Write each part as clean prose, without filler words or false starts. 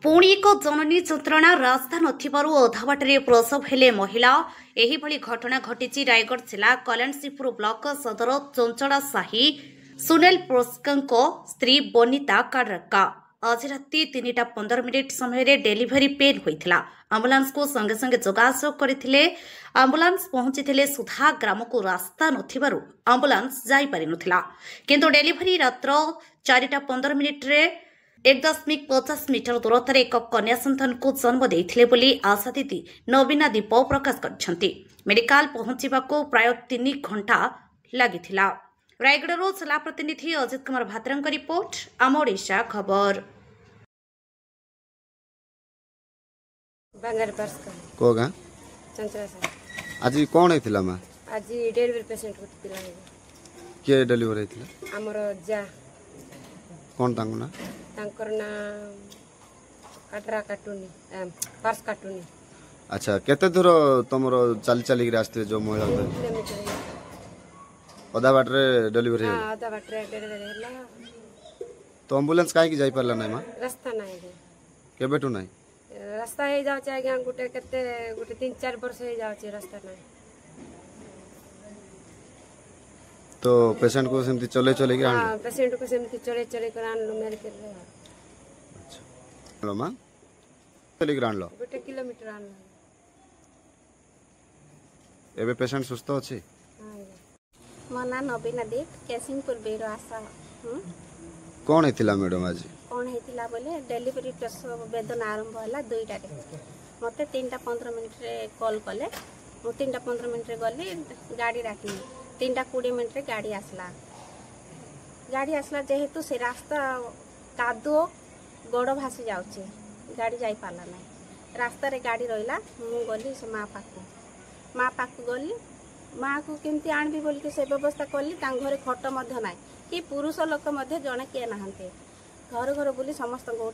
पुणी एक जननी यंत्रणा रास्ता नथिबारु अधाबाटे प्रसव हेले महिला एहिभଳି घटना घटिछि रायगढ़ जिला कल्याणसिपुर ब्लॉक सदर चंचड़ा साही सुनील पोस्को स्त्री बनिता काडरका आज राति 3:15 समय डेलीवरी पेन होइथिला। आम्बुलांस को संगे संगे जोगाजोग करथिले। आम्बुलांस पहुंचीथिले सुधा ग्राम को रास्ता नथिबारु आम्बुलांस जाई पारि नथिला, किंतु डेलीवरी रात्र 4:15 रे 1.50 मीटर दूरतार एक कन्या सन्तान को जन्म देइथिले बोली आशा दीदी नवीना दीप प्रकाश करछंती। मेडिकल पहुंचीबाको प्राय 3 घंटा लागिथिला। रायगढ़ जिला प्रतिनिधि अजित कुमार भाद्रंक रिपोर्ट आम ओडिशा खबर। को गां चंचला से आज कौन हेतिला मा आज डेलीवरी पेशेंट को पिला के डेलीवरी हेतिला हमर जा कौन तांको ना तांकर ना काटरा काटुनी पर्स काटुनी। अच्छा केते दूर तमरो चल चली रास्ते जो महिला किलोमीटर आधा बाट रे डेलीवरी हां आधा बाट रे डेलीवरी होला तो एम्बुलेंस काहे की जाई परला नै मा रास्ता नाही केबेटू नाही रास्ता हे जाउ छै आगे गुटे केते गुटे 3-4 वर्ष हे जाउ छै रास्ता नाही। तो पेशेंट को सेमती चले चले के हां पेशेंट को सेमती चले चले कर आनलो मेडिकल रे। अच्छा हेलो मा चले के आनलो गुटे किलोमीटर आनलो एबे पेशेंट सुस्त अछि। मना नवीना दीप केसिंगपुर बेरो आशा कौन हेतिला मैडम आज कौन हेतिला बोले डेलीवरी प्रसव वेदना आरंभ होला 2टा रे मते 3:15 रे कॉल कले मु 3:15 रे गली गाड़ी राखी 3:20 रे गाड़ी आसला जेहेतु से रास्ता कादो गोड़ भासी जाउचे गाड़ी जाई पाला ना रास्ता रे गाड़ी रहिला मु गली से माँ पाक गली माँ को केमती आनबी बोल के से व्यवस्था कली घर खट मध्य ना कि पुरुष लोक मध्य जने किए नहांते घर घर बुली समस्त को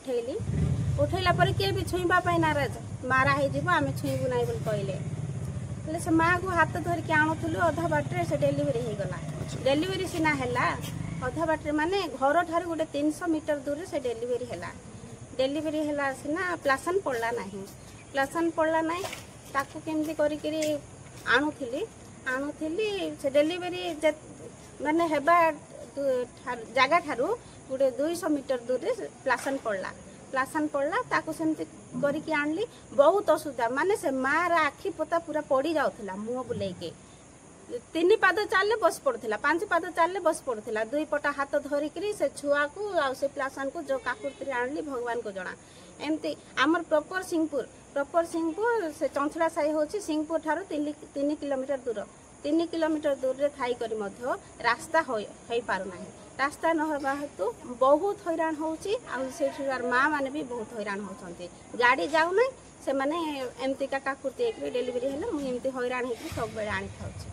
उठैला पर किए भी छुईबा पाई नाराज मारा हे जीव आमे छुईबु नाही बोल कहले से माँ को हाथ धर के आणुथुलु अधा बाटे से डेलीवरी हे गला। डेलीवरी सिना हैला अधा बाटे माने घर ठार गोटे 300 मीटर दूर से डेलीवरी हैला सिना प्लासन पड़ला नाही ताकू केमती करी करी आणुथिली से डेलीवरी माने हेबा जगह ठारू गोटे 200 मीटर दूर प्लासन पड़ला ताकू सेमती करिकी आणली बहुत असुविधा माने से माँ रा आखि पोता पूरा पड़ी जाउथला मुंह बुलाई के 3 पाद चालले बस पड़थला 5 पाद चालले बस पड़थला 2 पटा हाथ धरिकरी से छुआ को आ से प्लासन को जो काकुरती आणली भगवान को जणा एमती आमर प्रॉपर सिंहपुर से चंचड़ा साई होची सिंहपुर ठारू 3 किलोमीटर दूर रे थाई करी मध्य रास्ता होई पारु नाही रास्ता न होबा हेतु बहुत हैरान होची आ सेठिकार माँ माने भी बहुत हैरान होचंती गाड़ी जाउ नै से माने एमती का काकुरती एक डेलीवरी हेले मु एमती हैरान हेकी सब बेले आनी थाउची।